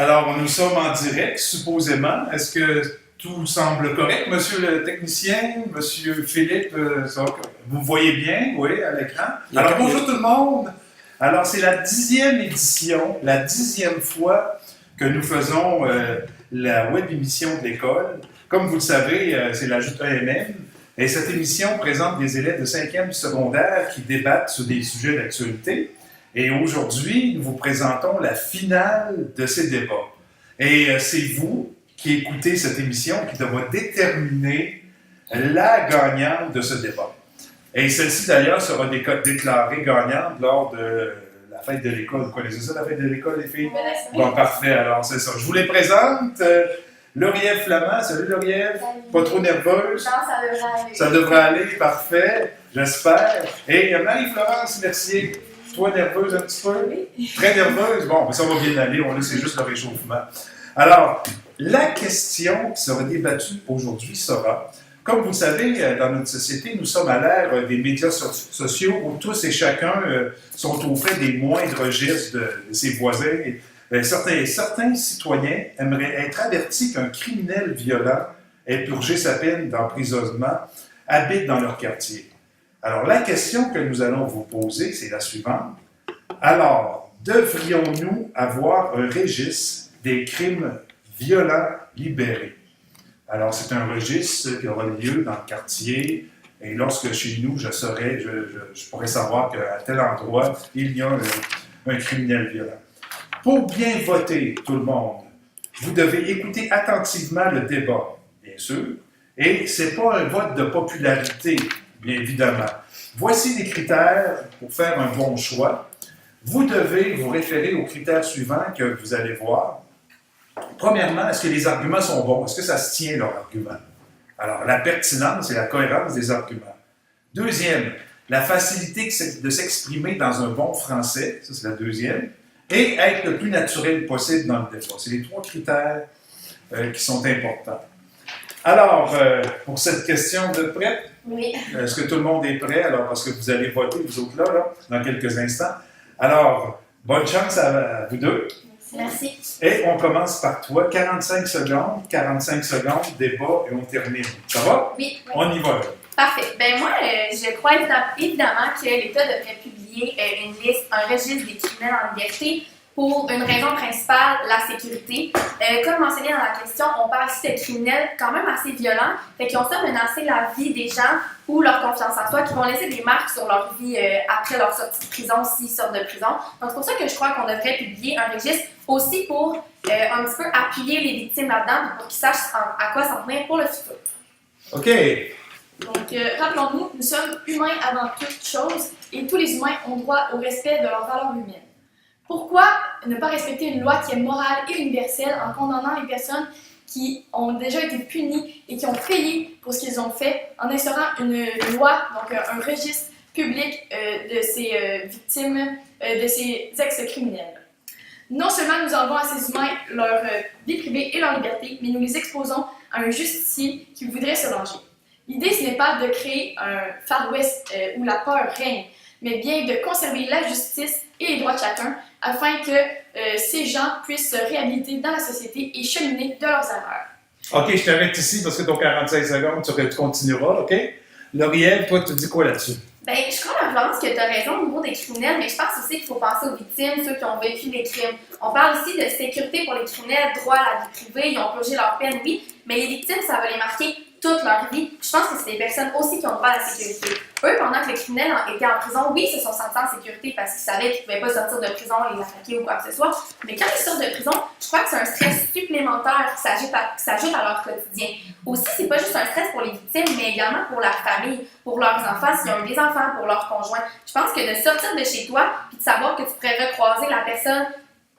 Alors, nous sommes en direct, supposément. Est-ce que tout semble correct, monsieur le technicien, monsieur Philippe? Vous voyez bien, oui, à l'écran? Alors, bonjour tout le monde. Alors, c'est la 10e édition, la 10e fois que nous faisons la web émission de l'école. Comme vous le savez, c'est la Joute EMM. Et cette émission présente des élèves de 5e du secondaire qui débattent sur des sujets d'actualité. Et aujourd'hui, nous vous présentons la finale de ces débats. Et c'est vous qui écoutez cette émission qui devra déterminer la gagnante de ce débat. Et celle-ci, d'ailleurs, sera déclarée gagnante lors de la fête de l'école. Vous connaissez ça, la fête de l'école, les filles? Bon, parfait, alors c'est ça. Je vous les présente. Lauriève Flamand. Salut, Lauriève. Pas trop nerveuse? Non, ça devrait aller. Ça devrait aller, parfait, j'espère. Et Marie-Florence Mercier. Toi, nerveuse un petit peu? Oui. Très nerveuse? Bon, ça va bien aller, c'est juste le réchauffement. Alors, la question qui sera débattue aujourd'hui sera, comme vous le savez, dans notre société, nous sommes à l'ère des médias sociaux où tous et chacun sont au fait des moindres gestes de ses voisins. Certains citoyens aimeraient être avertis qu'un criminel violent ait purgé sa peine d'emprisonnement, habite dans leur quartier. Alors, la question que nous allons vous poser, c'est la suivante. Alors, devrions-nous avoir un registre des crimes violents libérés? Alors, c'est un registre qui aura lieu dans le quartier, et lorsque chez nous, je pourrais savoir qu'à tel endroit, il y a un criminel violent. Pour bien voter, tout le monde, vous devez écouter attentivement le débat, bien sûr, et ce n'est pas un vote de popularité, bien évidemment. Voici les critères pour faire un bon choix. Vous devez vous référer aux critères suivants que vous allez voir. Premièrement, est-ce que les arguments sont bons? Est-ce que ça se tient, leur argument? Alors, la pertinence et la cohérence des arguments. Deuxième, la facilité de s'exprimer dans un bon français. Ça, c'est la deuxième. Et être le plus naturel possible dans le débat. C'est les trois critères qui sont importants. Alors, pour cette question, vous êtes prêts? Oui. Est-ce que tout le monde est prêt? Alors, parce que vous allez voter, vous autres là, dans quelques instants. Alors, bonne chance à vous deux. Merci. Et on commence par toi. 45 secondes, débat et on termine. Ça va? Oui. On y va. Parfait. Ben moi, je crois évidemment que l'État devrait publier une liste, un registre des criminels en liberté pour une raison principale, la sécurité. Comme mentionné dans la question, on parle ici de criminels quand même assez violents, fait qu'ils ont ça menacé la vie des gens ou leur confiance en soi, qui vont laisser des marques sur leur vie après leur sortie de prison, s'ils sortent de prison. Donc c'est pour ça que je crois qu'on devrait publier un registre aussi pour un petit peu appuyer les victimes là-dedans, pour qu'ils sachent à quoi s'en tenir pour le futur. OK. Donc, rappelons-nous, nous sommes humains avant toute chose et tous les humains ont droit au respect de leurs valeurs humaines. Pourquoi ne pas respecter une loi qui est morale et universelle en condamnant les personnes qui ont déjà été punies et qui ont payé pour ce qu'ils ont fait en instaurant une loi, donc un registre public de ces victimes, de ces ex-criminels? Non seulement nous enlevons à ces humains leur vie privée et leur liberté, mais nous les exposons à un justicier qui voudrait se venger. L'idée, ce n'est pas de créer un Far West où la peur règne, mais bien de conserver la justice et les droits de chacun afin que ces gens puissent se réhabiliter dans la société et cheminer de leurs erreurs. OK, je t'arrête ici parce que ton 45 secondes, tu continueras, OK? Lauriève, toi, tu dis quoi là-dessus? Ben, je crois, Florence, que tu as raison au niveau des criminels, mais je pense aussi qu'il faut penser aux victimes, ceux qui ont vécu des crimes. On parle ici de sécurité pour les criminels, droit à la vie privée, ils ont purgé leur peine, oui, mais les victimes, ça va les marquer toute leur vie. Je pense que c'est des personnes aussi qui ont droit à la sécurité. Eux, pendant que les criminels étaient en prison, oui, ils se sont sentis en sécurité parce qu'ils savaient qu'ils ne pouvaient pas sortir de prison et les attaquer ou quoi que ce soit. Mais quand ils sortent de prison, je crois que c'est un stress supplémentaire qui s'ajoute à leur quotidien. Aussi, c'est pas juste un stress pour les victimes, mais également pour la famille, pour leurs enfants, s'ils ont eu des enfants, pour leurs conjoints. Je pense que de sortir de chez toi et de savoir que tu pourrais recroiser la personne.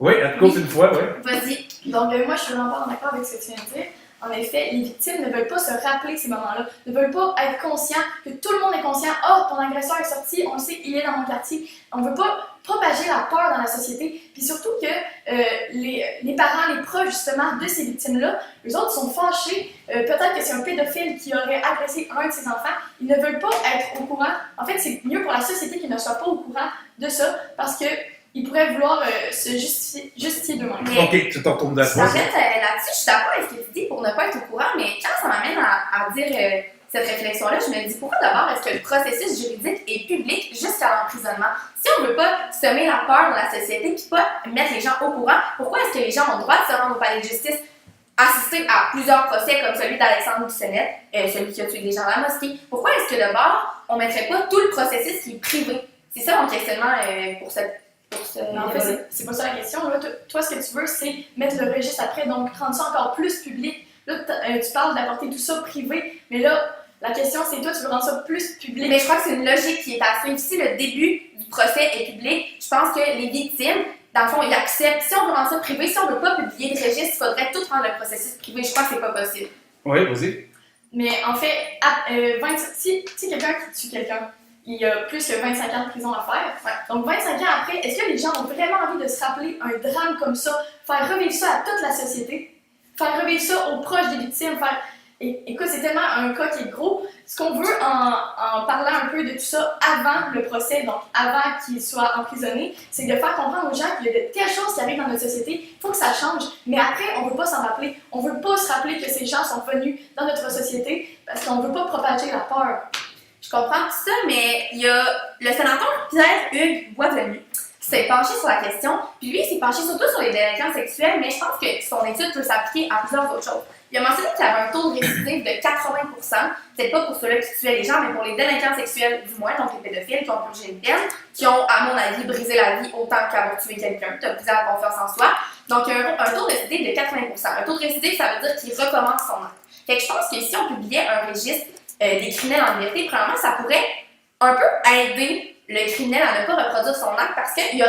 Oui, à te cause une fois, oui. Vas-y. Donc, moi, je suis vraiment pas d'accord avec ce que tu viens de dire. En effet, les victimes ne veulent pas se rappeler ces moments-là, ne veulent pas être conscients, que tout le monde est conscient. « Ah, ton agresseur est sorti, on le sait, il est dans mon quartier. » On ne veut pas propager la peur dans la société. Puis surtout que les parents, les proches justement de ces victimes-là, eux autres sont fâchés. Peut-être que c'est un pédophile qui aurait agressé un de ses enfants. Ils ne veulent pas être au courant. En fait, c'est mieux pour la société qu'ils ne soient pas au courant de ça parce que ils pourraient vouloir se justifier d'eux-mêmes. Mais- OK, tu t'en retournes En d'accord. fait, là-dessus, je suis d'accord avec ce que tu dis pour ne pas être au courant, mais quand ça m'amène à dire cette réflexion-là, je me dis pourquoi d'abord est-ce que le processus juridique est public jusqu'à l'emprisonnement? Si on ne veut pas semer la peur dans la société puis pas mettre les gens au courant, pourquoi est-ce que les gens ont le droit de se rendre au palais de justice, assister à plusieurs procès comme celui d'Alexandre Bissonnette, celui qui a tué des gens à la mosquée? Pourquoi est-ce que d'abord, on ne mettrait pas tout le processus qui est privé? C'est ça mon questionnement pour ce Mais en fait, c'est pas ça la question. Là, toi, ce que tu veux, c'est mettre le registre après, donc rendre ça encore plus public. Là, tu parles d'apporter tout ça privé, mais là, la question, c'est toi, tu veux rendre ça plus public. Mais je crois que c'est une logique qui est à suivre. Si le début du procès est public, je pense que les victimes, dans le fond, ils acceptent. Si on veut rendre ça privé, si on ne veut pas publier le registre, il faudrait tout rendre le processus privé. Je crois que c'est pas possible. Oui, vas-y. Mais en fait, si quelqu'un qui tue quelqu'un, il y a plus que 25 ans de prison à faire. Ouais. Donc 25 ans après, est-ce que les gens ont vraiment envie de se rappeler un drame comme ça, faire revivre ça à toute la société, faire revivre ça aux proches des victimes, écoute, c'est tellement un cas qui est gros. Ce qu'on veut en parlant un peu de tout ça avant le procès, donc avant qu'il soit emprisonné, c'est de faire comprendre aux gens qu'il y a de telles choses qui arrivent dans notre société, il faut que ça change. Mais après, on ne veut pas s'en rappeler. On ne veut pas se rappeler que ces gens sont venus dans notre société parce qu'on ne veut pas propager la peur. Je comprends tout ça, mais il y a le sénateur Pierre-Hugues Boisvenu qui s'est penché sur la question. Puis lui, il s'est penché surtout sur les délinquants sexuels, mais je pense que son étude peut s'appliquer à plusieurs autres choses. Il a mentionné qu'il y avait un taux de récidive de 80%, peut-être pas pour ceux-là qui tuaient les gens, mais pour les délinquants sexuels du moins, donc les pédophiles qui ont purgé une peine, qui ont, à mon avis, brisé la vie autant qu'avoir tué quelqu'un, qui a brisé la confiance en soi. Donc, un taux de récidive de 80%. Un taux de récidive, ça veut dire qu'il recommence son acte. Fait que je pense que si on publiait un registre des criminels en liberté, premièrement, ça pourrait un peu aider le criminel à ne pas reproduire son acte parce qu'il ne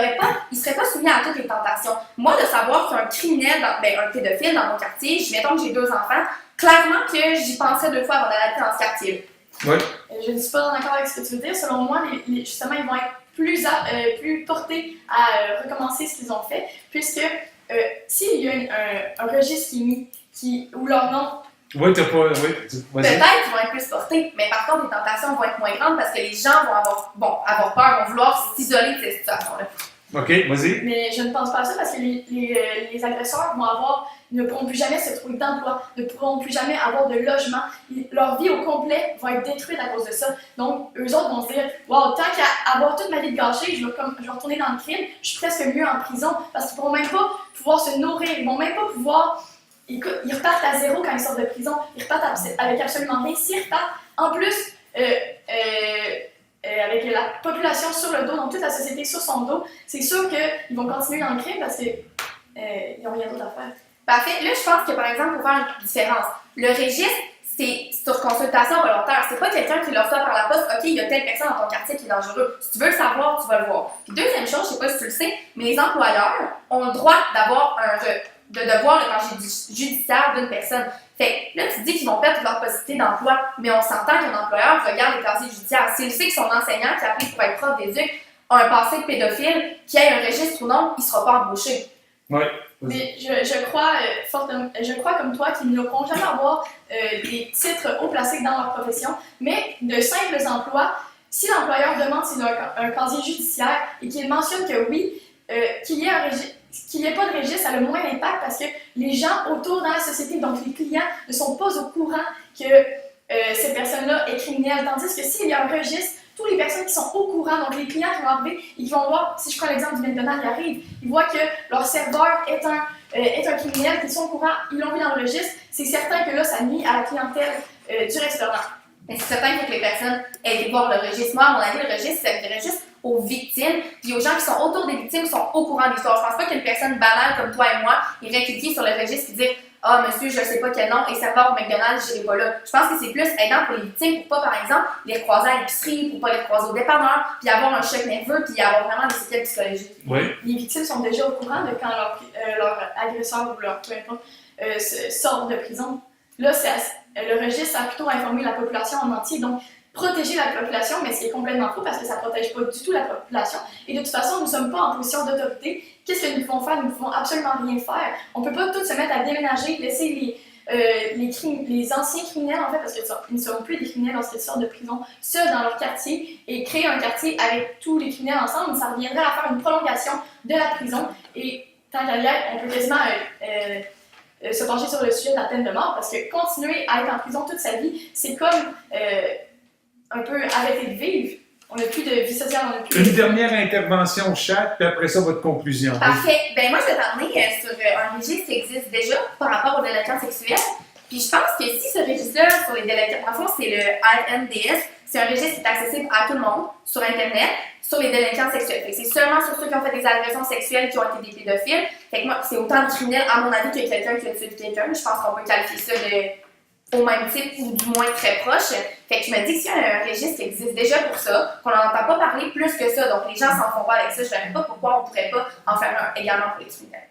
serait pas soumis à toutes les tentations. Moi, de savoir qu'un criminel, un pédophile dans mon quartier, mettons que j'ai 2 enfants, clairement que j'y penserais 2 fois avant d'aller dans ce quartier. Oui. Je ne suis pas d'accord avec ce que tu veux dire. Selon moi, justement, ils vont être plus portés à recommencer ce qu'ils ont fait, puisque s'il y a un registre qui est mis, où leur nom. Oui, t'as pas. Oui, vas-y. Peut-être qu'ils vont être plus portés, mais par contre, les tentations vont être moins grandes parce que les gens vont avoir peur, vont vouloir s'isoler de cette situation-là. OK, vas-y. Mais je ne pense pas à ça parce que les agresseurs ne pourront plus jamais se trouver d'emploi, ne pourront plus jamais avoir de logement. Leur vie au complet va être détruite à cause de ça. Donc, eux autres vont se dire « Wow, tant qu'à avoir toute ma vie de gâchée, je vais retourner dans le crime, je suis presque mieux en prison. » Parce qu'ils ne pourront même pas pouvoir se nourrir, ils ne vont même pas pouvoir... Écoute, ils repartent à zéro quand ils sortent de prison, ils repartent avec absolument rien. S'ils repartent, en plus, avec la population sur le dos, donc toute la société sur son dos, c'est sûr qu'ils vont continuer dans le crime parce qu'ils n'ont rien d'autre à faire. Parfait. Là, je pense que, par exemple, pour faire une différence, le registre, c'est sur consultation volontaire. C'est pas quelqu'un qui le reçoit par la poste. OK, il y a telle personne dans ton quartier qui est dangereux. Si tu veux le savoir, tu vas le voir. Puis deuxième chose, je sais pas si tu le sais, mais les employeurs ont le droit d'avoir de voir le casier judiciaire d'une personne. Fait que là, tu dis qu'ils vont perdre leur possibilité d'emploi, mais on s'entend qu'un employeur regarde le casier judiciaire. S'il sait que son enseignant qui applique pour être prof des UQ a un passé de pédophile, qui ait un registre ou non, il ne sera pas embauché. Oui. Mais je crois comme toi qu'ils ne pourront jamais avoir des titres haut placés dans leur profession, mais de simples emplois. Si l'employeur demande s'il a un casier judiciaire et qu'il mentionne que oui, qu'il y ait pas de registre, ça a le moins d'impact parce que les gens autour dans la société, donc les clients, ne sont pas au courant que cette personne-là est criminelle. Tandis que s'il y a un registre, toutes les personnes qui sont au courant, donc les clients qui vont arriver et qui vont voir, si je prends l'exemple du McDonald's, ils arrivent, ils voient que leur serveur est un criminel, qu'ils sont au courant, ils l'ont vu dans le registre, c'est certain que là, ça nuit à la clientèle du restaurant. Mais c'est certain qu'il faut que les personnes aient été voir le registre. Moi, à mon avis, le registre, c'est un registre aux victimes, puis aux gens qui sont autour des victimes, qui sont au courant de l'histoire. Je pense pas qu'une personne banale comme toi et moi irait cliquer sur le registre et dire « Ah, monsieur, je sais pas quel nom est serveur au McDonald's, j'irai pas là. » Je pense que c'est plus aidant pour les victimes pour pas, par exemple, les recroiser à l'épicerie, pour pas les recroiser au dépanneur, puis avoir un choc nerveux, puis avoir vraiment des séquelles psychologiques. Oui. Les victimes sont déjà au courant de quand leur agresseur ou leur peu importe sort de prison. Là, le registre a plutôt informé la population en entier, donc protéger la population, mais c'est complètement faux parce que ça ne protège pas du tout la population. Et de toute façon, nous ne sommes pas en position d'autorité. Qu'est-ce que nous pouvons faire? Nous ne pouvons absolument rien faire. On ne peut pas tous se mettre à déménager, laisser les anciens criminels, en fait, parce qu'ils ne seront plus des criminels lorsqu'ils sortent de prison, seuls dans leur quartier, et créer un quartier avec tous les criminels ensemble, ça reviendrait à faire une prolongation de la prison. Et tant qu'à y être, on peut quasiment se pencher sur le sujet de la peine de mort, parce que continuer à être en prison toute sa vie, c'est comme un peu arrêter de vivre. On n'a plus de vie sociale, on n'a plus... Une dernière intervention chaque, puis après ça, votre conclusion. Parfait. Ben moi, je vais t'emmener sur un registre qui existe déjà par rapport aux délinquants sexuels. Puis je pense que si ce registre-là, sur les délinquants, en fond, c'est le RNDS, c'est un registre qui est accessible à tout le monde sur Internet, sur les délinquants sexuels. Fait que c'est seulement sur ceux qui ont fait des agressions sexuelles qui ont été des pédophiles. Fait que moi, c'est autant de criminels, à mon avis, que quelqu'un qui a tué quelqu'un. Je pense qu'on peut qualifier ça au même type ou du moins très proche. Fait que je me dis que s'il y a un registre qui existe déjà pour ça, qu'on n'en entend pas parler plus que ça, donc les gens s'en font pas avec ça, je ne sais pas pourquoi on ne pourrait pas en faire un également pour les criminels.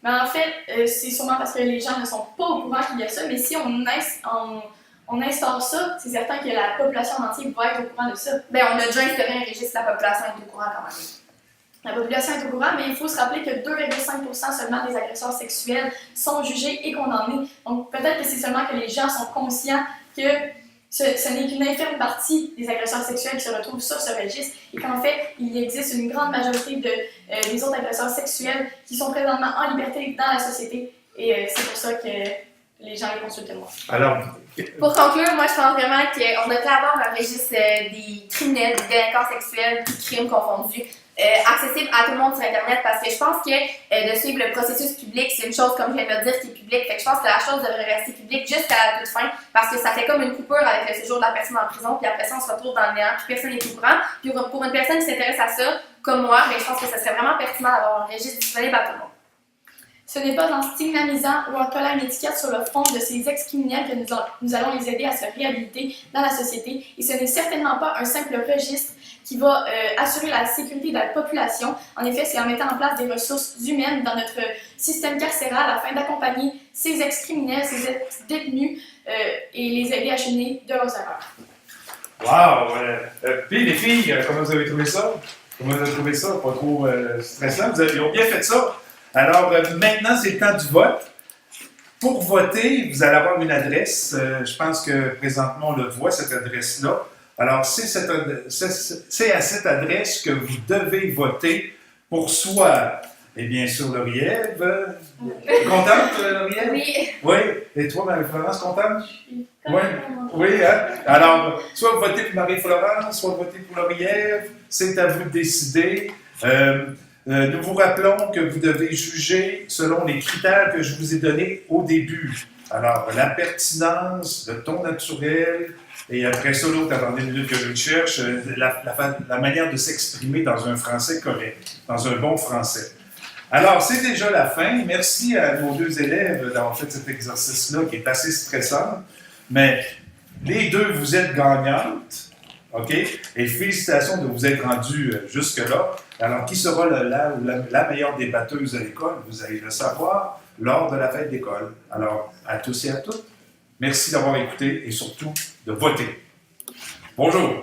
Mais en fait, c'est sûrement parce que les gens ne sont pas au courant qu'il y a ça, mais si on instaure ça, c'est certain que la population entière va être au courant de ça. Ben, on a déjà instauré un registre, la population est au courant quand même. La population est au courant, mais il faut se rappeler que 2,5% seulement des agresseurs sexuels sont jugés et condamnés. Donc peut-être que c'est seulement que les gens sont conscients que ce n'est qu'une infime partie des agresseurs sexuels qui se retrouvent sur ce registre et qu'en fait, il existe une grande majorité des autres agresseurs sexuels qui sont présentement en liberté dans la société et c'est pour ça que les gens les consultent moi. Alors, pour conclure, moi je pense vraiment qu'on devrait avoir un registre des criminels, des délinquants sexuels, des crimes confondus, accessible à tout le monde sur Internet parce que je pense que de suivre le processus public, c'est une chose, comme je viens de le dire, qui est publique. Fait que je pense que la chose devrait rester publique jusqu'à la toute fin parce que ça fait comme une coupure avec le séjour de la personne en prison, puis après ça, on se retrouve dans le néant, puis personne n'est au courant. Puis pour une personne qui s'intéresse à ça, comme moi, je pense que ça serait vraiment pertinent d'avoir un registre disponible à tout le monde. Ce n'est pas en stigmatisant ou en collant une étiquette sur le front de ces ex-criminels que nous allons les aider à se réhabiliter dans la société. Et ce n'est certainement pas un simple registre qui va assurer la sécurité de la population. En effet, c'est en mettant en place des ressources humaines dans notre système carcéral afin d'accompagner ces ex-criminels, ces ex-détenus et les aider à cheminer de leurs erreurs. wow! Puis les filles, comment vous avez trouvé ça? Comment vous avez trouvé ça? Pas trop stressant? Ils ont bien fait ça. Alors, maintenant, c'est le temps du vote. Pour voter, vous allez avoir une adresse. Je pense que présentement, on le voit, cette adresse-là. Alors, c'est à cette adresse que vous devez voter pour soit, et bien sûr, Lauriève. Contente, Lauriève? Oui. Oui. Et toi, Marie-Florence, contente? Oui. Oui, hein? Alors, soit vous votez pour Marie-Florence, soit vous votez pour Lauriève. C'est à vous de décider. Nous vous rappelons que vous devez juger selon les critères que je vous ai donnés au début. Alors, la pertinence, le ton naturel, et après ça, l'autre, attendez une minute que je le cherche, la manière de s'exprimer dans un français correct, dans un bon français. Alors, c'est déjà la fin. Merci à nos deux élèves d'avoir fait cet exercice-là qui est assez stressant, mais les deux, vous êtes gagnantes. OK? Et félicitations de vous être rendus jusque-là. Alors, qui sera la meilleure débatteuse à l'école? Vous allez le savoir lors de la fête d'école. Alors, à tous et à toutes, merci d'avoir écouté et surtout de voter. Bonjour!